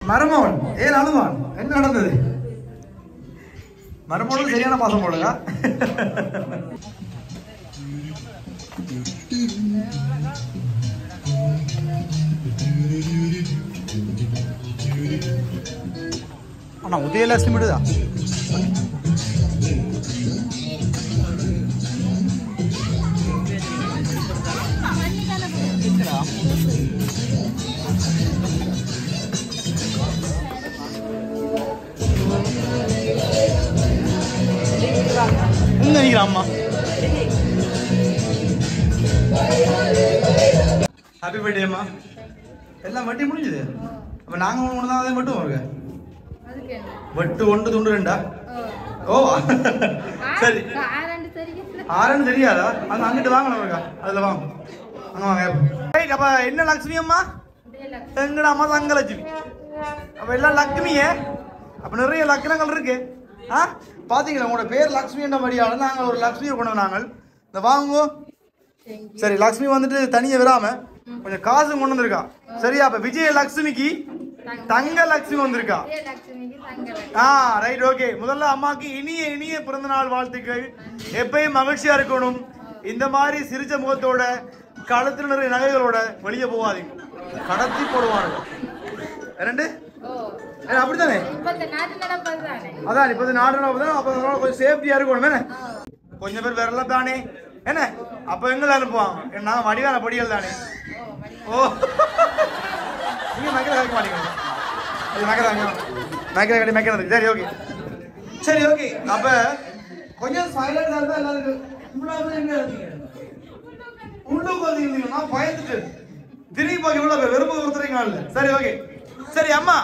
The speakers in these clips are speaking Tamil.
மருமகன் ஏன் அழுவான்? என்ன நடந்தது? மருமகனும் சரியான பாசம் போடுங்க. ஆனா உதயலட்சுமி விடுதா? அம்மா ஹாப்பி பர்த்டேம்மா. எல்லாம் வட்டி முடிஞ்சது. அப்ப நாங்க ஒன்று தான் அதை மட்டும் வருங்க. வட்டு ஒன்று துண்டு ரெண்டா? ஓ சரி. ஆரண்டு தெரியாதா? அங்க அங்கிட்டு வாங்கலாம் இருக்கா? அதுல வாங்க. அங்க வாங்க. அப்ப என்ன லட்சுமி அம்மா? எங்கட அம்மா தங்கலட்சுமி. அப்ப எல்லாம் லக்ஷ்மியே. அப்ப நிறைய லக்னங்கள் இருக்கு. பாத்தீங்களா உங்களோட பேர் லக்ஷ்மி என்ற மாதிரியான நாங்கள் ஒரு லக்ஷ்மியை கொண்டு நாங்கள் இந்த வாங்குவோ. சரி லக்ஷ்மி வந்துட்டு தனியா வராம கொஞ்சம் காசு கொண்டு வந்திருக்கா. சரியா? அப்ப விஜய லட்சுமிக்கு தங்க லட்சுமி வந்திருக்கா. Right okay. முதல்ல அம்மாக்கு இனிய இனிய பிறந்த நாள் வாழ்த்துக்கள். எப்பயும் மகிழ்ச்சியா இருக்கணும். இந்த மாதிரி சிரிச்ச முகத்தோட கழுத்துல நிறைய நகைகளோட வெளியே போவாதீங்க. கடத்தி போடுவாங்க. ரெண்டு அப்படித்தானே? அதான் இப்ப நாடு நடப்பதான். அப்ப கொஞ்சம் சேஃப்டியா இருக்கணும். கொஞ்சம் பேர் விரல தானே என்ன? அப்ப எங்களை அனுப்புவாங்க. நான் வடிவான படிகள் தானே. ஓ நீங்க நகர கேட்க மாட்டீங்க. நகர. சரி ஓகே சரி ஓகே. அப்ப கொஞ்சம் சைலண்டா இருந்தா எல்லாருக்கும் உள்ளுக்கு வந்து நான் பயந்துட்டு திரும்பி பார்க்க இவ்வளவு பேர் வெறுப்பு கொடுத்துறீங்க. சரி ஓகே சரி அம்மா.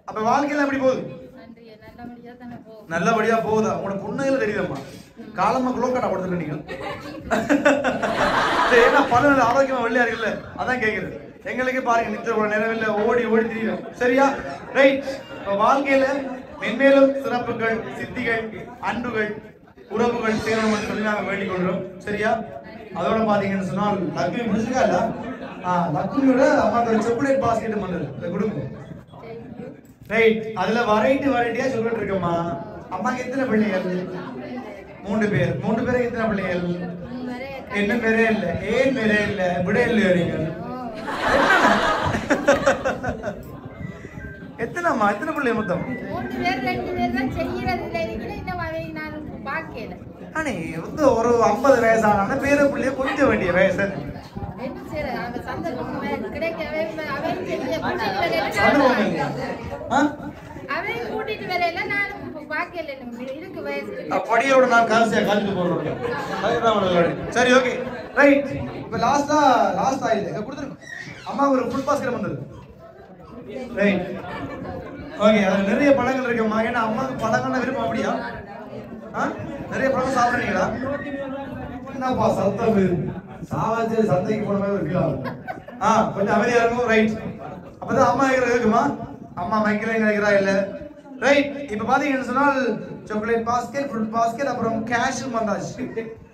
அப்ப வாழ்க்கையில எப்படி போகுது? நல்லபடியா போகுதா? உங்களோட பொண்ணுகளை தெரியுதம்மா. காலமா குளோக்கட்டா கொடுத்துருக்க நீங்க. ஏன்னா பல ஆரோக்கியமா வெள்ளையா இருக்குல்ல அதான் கேக்குறது. எங்களுக்கு பாருங்க நிச்சயம் நிலவில்ல ஓடி ஓடி தெரியும். சரியா? ரைட். வாழ்க்கையில மென்மேலும் சிறப்புகள் சித்திகள் அன்புகள் உறவுகள் சேரணும் சொல்லி நாங்க வேண்டிக் கொள்றோம். சரியா? அதோட பாத்தீங்கன்னு சொன்னால் லக்ஷ்மி முடிச்சுக்கா இல்ல? லக்ஷ்மியோட அம்மாக்கு சாக்லேட் பாஸ்கெட் பண்ணது கொடுங்க. ரைட். அதுல வெரைட்டியா சாக்லேட் இருக்குமா? அம்மாக்கு எத்தனை பிள்ளைகள்? 3 பேர். 3 பேருக்கு எத்தனை பிள்ளைகள்? என்ன பேரே இல்ல. ஏன் பேரே இல்ல? விட இல்லையா நீங்கள்? எத்தனைம்மா? எத்தனை பிள்ளை மொத்தம்? 3 பேர் 2 பேர் தான் செய்யறதுல இருக்கல. இன்னும் அதை நான் பாக்கல. அண்ணே வந்து ஒரு 50 வயசான பேர பிள்ளைய கொஞ்சம் வேண்டிய வயசு. என்ன செய்ற? அந்த சந்தர்ப்பம் கிடைக்கவே அவன் செய்ய அவன் கூட்டிட்டு வரல. நானும் பாக்கல. இருக்கு வயசு. படியோட நான் காலிட்டு போறோம். சரி ஓகே ரைட். இப்ப லாஸ்டா இல்ல கொடுத்துருங்க. அம்மா ஒரு ஃபுல் பாஸ்கெட் வந்தது. Right okay. அது நிறைய பழங்கள் இருக்குமா? ஏன்னா அம்மாவுக்கு பழங்கள்னா விருப்பம். அப்படியா? நிறைய பழம் சாப்பிடுறீங்களா? என்னப்பா சத்தம் சாவாச்சு சந்தைக்கு போன மாதிரி ஒரு ஃபீல் ஆகும். கொஞ்சம் அமைதியா இருக்கும். ரைட். அப்பதான் அம்மா இருக்குமா? அம்மா மைக்கில் இருக்கிறா இல்ல? ரைட். இப்ப பாத்தீங்கன்னு சொன்னால் சாக்லேட் பாஸ்கெட் ஃப்ரூட் பாஸ்கெட் அப்புறம் கேஷும் வந்தாச்சு.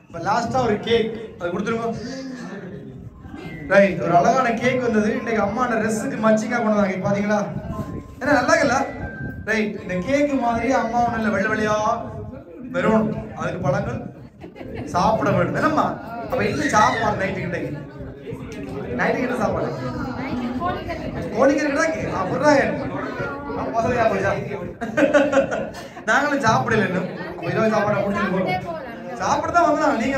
இப்ப லாஸ்டா ஒரு கேக் அது கொடுத்துருங்க. ரைட். ஒரு அழகான கேக் வந்தது. இன்னைக்கு அம்மா அந்த ரெஸ்ஸுக்கு மச்சிங்கா கொண்டு வந்தாங்க. பாத்தீங்களா? என்ன நல்லா இல்ல? ரைட். இந்த கேக்கு மாதிரி அம்மா ஒண்ணு வெள்ளை வெள்ளையா வெறும் அதுக்கு பழங்கள் சாப்பிட வேண்டும். என்னம்மா? அப்ப என்ன சாப்பாடு நைட்டுக்கு என்ன சாப்பாடு? கோழிக்கறி நாங்களும் சாப்பிடல இன்னும். சாப்பாடு முடிச்சுட்டு சாப்பிடதான் வந்தோம். நீங்க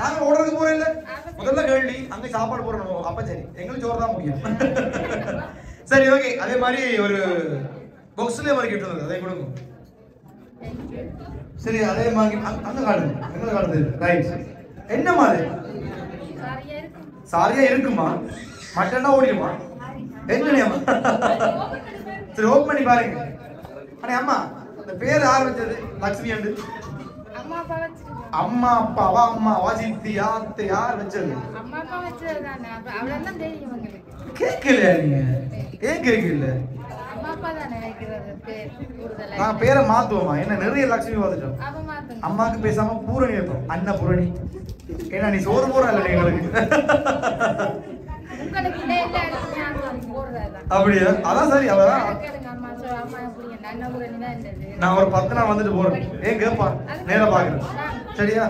நாங்க ஓடுறதுக்கு போறோம் இல்ல? முதல்ல கேள்வி அங்க சாப்பாடு போறோம். அப்ப சரி எங்களுக்கு சோறு தான் முடியும். சரி ஓகே. அதே மாதிரி ஒரு பாக்ஸ்லயே ஒரு கிஃப்ட் வந்தது. அதை கொடுங்க. சரி அதே மாதிரி அங்க காட்டுங்க. எங்க காட்டுது? ரைட். என்ன மாதிரி சாரியா இருக்குமா? மட்டனா ஓடிடுமா? என்னமா? சரி ஓபன் பண்ணி பாருங்க. அண்ணே அம்மா இந்த பேர் யார் வச்சது? லட்சுமி அண்டு அம்மா அப்பாவா? அம்மாவா சித்தியா அத்தை யார் வச்சது? அம்மா அப்பா வச்சதுதானே. அவ்வளவுதான் தெரியும் உங்களுக்கு. கேட்கலையா நீங்க? ஏன் கேட்கல? அம்மா அப்பா தானே வைக்கிறது பேர் கூடுதலா. நான் பேரை மாத்துவோமா? என்ன நிறைய லட்சுமி வந்துட்டோம். அப்ப மாத்துங்க. அம்மாக்கு பேசாம பூரணி வைப்போம். அண்ணா பூரணி. ஏன்னா நீ சோறு போற இல்ல எங்களுக்கு. உங்களுக்கு இல்ல இல்ல போடுறாரு. அப்படியா? அதான் சரி. அதான் நான் ஒரு 10 நாள் வந்துட்டு போறேன். ஏன் கேப்பா நேரா பாக்குறேன். சரியா?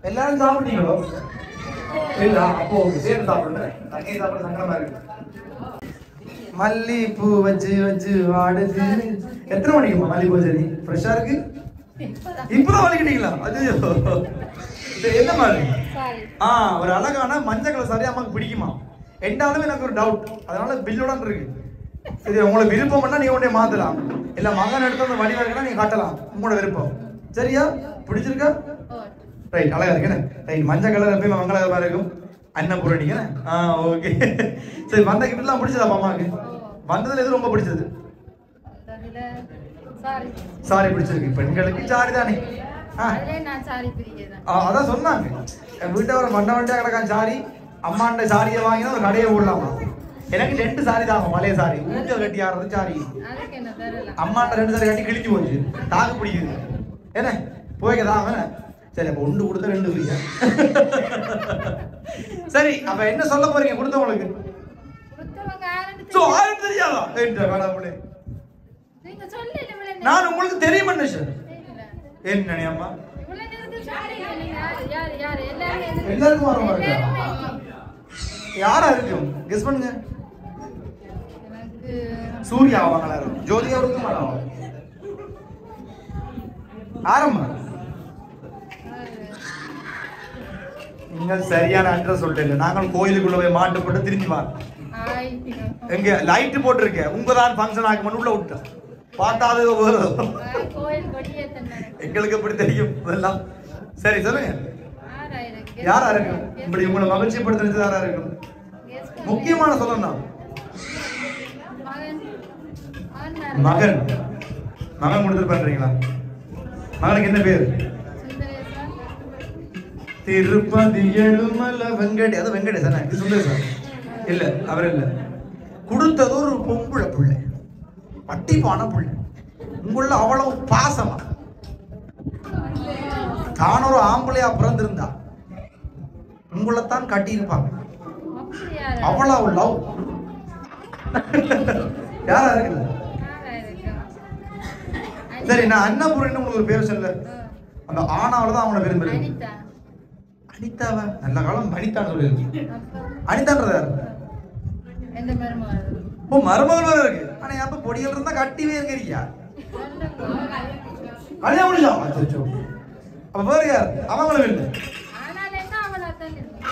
எல்லாரும் சாப்பிட்டீங்களோ? இல்ல அப்போ சேர்ந்து சாப்பிடுறேன். தங்கி சாப்பிட சங்கடமா இருக்கு. மல்லிப்பூ வச்சு வச்சு வாடுது. எத்தனை மணிக்குமா மல்லிப்பூ சரி ஃப்ரெஷ்ஷா இருக்கு? இப்பதான் வலிக்கிட்டீங்களா? ஐயோ என்ன மாதிரி ஒரு அழகான மஞ்சள் கலர் சாரி அம்மாக்கு பிடிக்குமா? என்னாலும் எனக்கு ஒரு டவுட், அதனால பில்லோட இருக்கு. சரி உங்களுக்கு விருப்பம் பண்ணா நீங்க உடனே மாத்தலாம், இல்ல மகன் எடுத்து அந்த வடிவா இருக்கா நீங்க காட்டலாம், உங்களோட விருப்பம். சரியா? பிடிச்சிருக்கா? ரைட், அழகா இருக்கு. ரைட், மஞ்சள் கலர் எப்பயும் மங்களகரமா இருக்கும். அன்னபூரணிங்க. ஓகே. சரி, வந்த கிஃப்ட் எல்லாம் பிடிச்சதா அம்மாக்கு? வந்ததுல எது ரொம்ப பிடிச்சது? சாரி பிடிச்சிருக்கு. பெண்களுக்கு சாரி தானே. அதான் சொன்னாங்க என் வீட்டை ஒரு மண்ண வண்டியா கிடக்கான் சாரி. அம்மாண்ட சாரியை வாங்கினா ஒரு கடையை போடலாமா? எனக்கு 2 சாரி தாங்க, பழைய சாரி ஊஞ்சல் கட்டி ஆடுறது சாரி. அம்மாண்ட 2 சாரி கட்டி கிழிச்சு போச்சு, தாக்கு பிடிக்குது. என்ன போய்க்கதான். சரி, அப்ப 1 கொடுத்த 2 ஃப்ரீயா? சரி, அப்ப என்ன சொல்ல போறீங்க கொடுத்தவங்களுக்கு? தெரியாதா? நான் உங்களுக்கு தெரியும் என்ன அம்மா எல்லாருக்கும் வரமா இருக்கா? யாரா இருக்கும்? கெஸ் பண்ணுங்க. சூர்யா அவங்களா இருக்கும். ஜோதி அவருக்கு மாட்டாங்க. ஆரம்பா நீங்கள் சரியான அட்ரஸ் சொல்லிட்டு நாங்கள் கோயிலுக்குள்ள போய் மாட்டு போட்டு திரும்பி வா. எங்க லைட் போட்டிருக்க உங்கதான் ஃபங்க்ஷன் ஆகும் உள்ள விட்டு பார்த்தாது எங்களுக்கு எப்படி தெரியும் இதெல்லாம்? சரி சொல்லுங்க, யாரா இருக்கும் இப்படி உங்களை மகிழ்ச்சி படுத்துறது? யாரா இருக்கும்? முக்கியமான சொல்லணும். மகன் மகன் கொடுத்து பண்றீங்களா? மகனுக்கு என்ன பேரு? திருப்பதி எழுமல வெங்கடே. அது வெங்கடேசன். இது சுந்தரேசன் இல்ல, அவர் இல்ல. கொடுத்தது ஒரு பொம்புளை பிள்ளை, பட்டிப்பான பிள்ளை. உங்கள அவ்வளவு பாசமா தான் ஒரு ஆம்பளையா பிறந்திருந்தா உங்களைத்தான் கட்டி இருப்பாங்க. அவ்வளவு லவ். யாரா இருக்கு? சரி, நான் அன்னபூரன் உங்களுக்கு ஒரு பேர் சொல்ல. அந்த ஆனாவில தான் அவனோட பேர் பேரு அனிதாவா? நல்ல காலம் அனிதான்னு சொல்லி. அனிதான்றது யாரு? ஓ, மருமகள் வேற இருக்கு. ஆனா அப்ப பொடிகள் இருந்தா கட்டிவே இருக்கிறியா? கல்யாணம் முடிஞ்சா? அச்சோ, அப்ப வேற யார்? அவங்களும் இல்லை.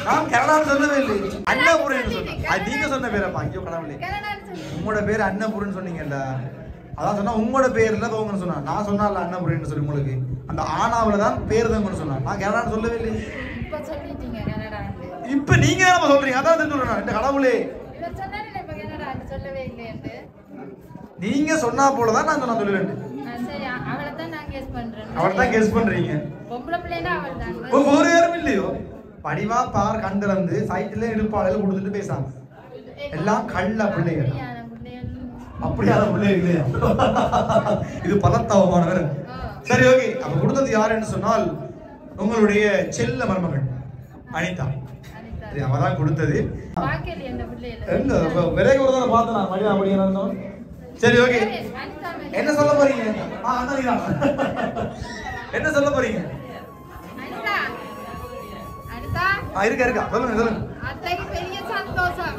நான் கனடான்னு சொல்லவே இல்லை, அன்னபூரன் சொன்னேன். அது நீங்க சொன்ன பேரப்பா. ஐயோ கடவுளே, உங்களோட பேர் அன்னபூரன் சொன்னீங்கல்ல, அதான் சொன்னா உங்களோட பேர்ல போங்கன்னு சொன்னா. நான் சொன்னால அன்னபூரன் சொல்லி உங்களுக்கு அந்த ஆனாவில தான் பேர் தான் சொன்னா. நான் கனடான்னு சொல்லவே இல்லை. இப்ப நீங்க என்ன சொல்றீங்க? அதான் சொல்றேன். இந்த கடவுளே, நீங்க சொன்னா போலதான் நான் சொன்ன சொல்லுவேன். அவள்தான் கெஸ் பண்றீங்க. ஒரு யாரும் இல்லையோ? படிவா பார் கண் திறந்து சைட்ல இடுப்பாளையில கொடுத்துட்டு பேசாம எல்லாம் கள்ள பிள்ளைகள். அப்படியான பிள்ளைகள் இல்லையா? இது பலத்தவமான வேற. சரி, ஓகே. அப்ப கொடுத்தது யாருன்னு சொன்னால் உங்களுடைய செல்ல மருமகள் அனிதா. அவதான் கொடுத்தது. விரைவு ஒரு தானே பார்த்தேன் நான் மடியா அப்படியே. சரி, ஓகே. என்ன சொல்ல போறீங்க? என்ன சொல்ல போறீங்க? இருக்கா சொல்லுங்க சொல்லுங்க. பெரிய சந்தோஷம்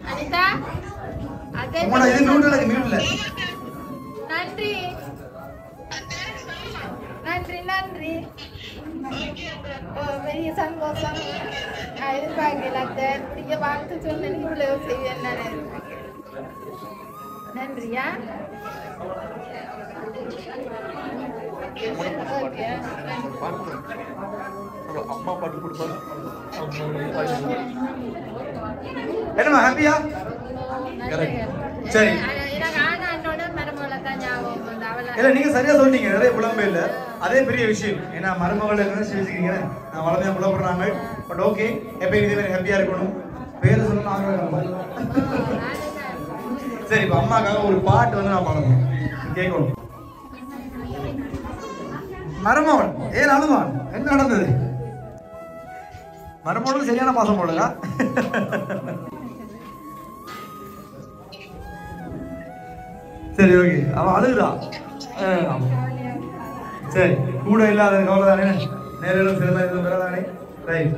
அனிதா. உங்களோட இது மியூட்ல மியூட்ல. நன்றி நன்றி நன்றி. பெரிய சந்தோஷம். எதிர்பார்க்கல பெரிய வாழ்த்து சொன்ன இவ்வளவு செய்வேன் நான். நன்றியா? அம்மா பாட்டு கொடுப்பாங்க. என்னமா ஹாப்பியா? சரி, இல்ல நீங்க சரியா சொன்னீங்க. நிறைய புலம்பே இல்ல, அதே பெரிய விஷயம். ஏன்னா மருமகள் என்ன செஞ்சுக்கிறீங்க, நான் வளமையா புலப்படுறாங்க. பட் ஓகே, எப்பயும் இதே மாதிரி ஹாப்பியா இருக்கணும். பேரு சொல்லணும். சரி, இப்ப அம்மாக்காக ஒரு பாட்டு வந்து நான் பாடணும், கேட்கணும். மருமகன் ஏன் அழுவான்? என்ன நடந்தது? மருமகளுக்கு சரியான பாசம் போடுங்க. சரி ஓகே, அவன் அழுகுதா? சரி, கூட இல்லாத கவலை தானே, நேரிலும் சில மாதிரி எதுவும் வரதானே. ரைட்.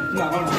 இந்தா, வாங்க.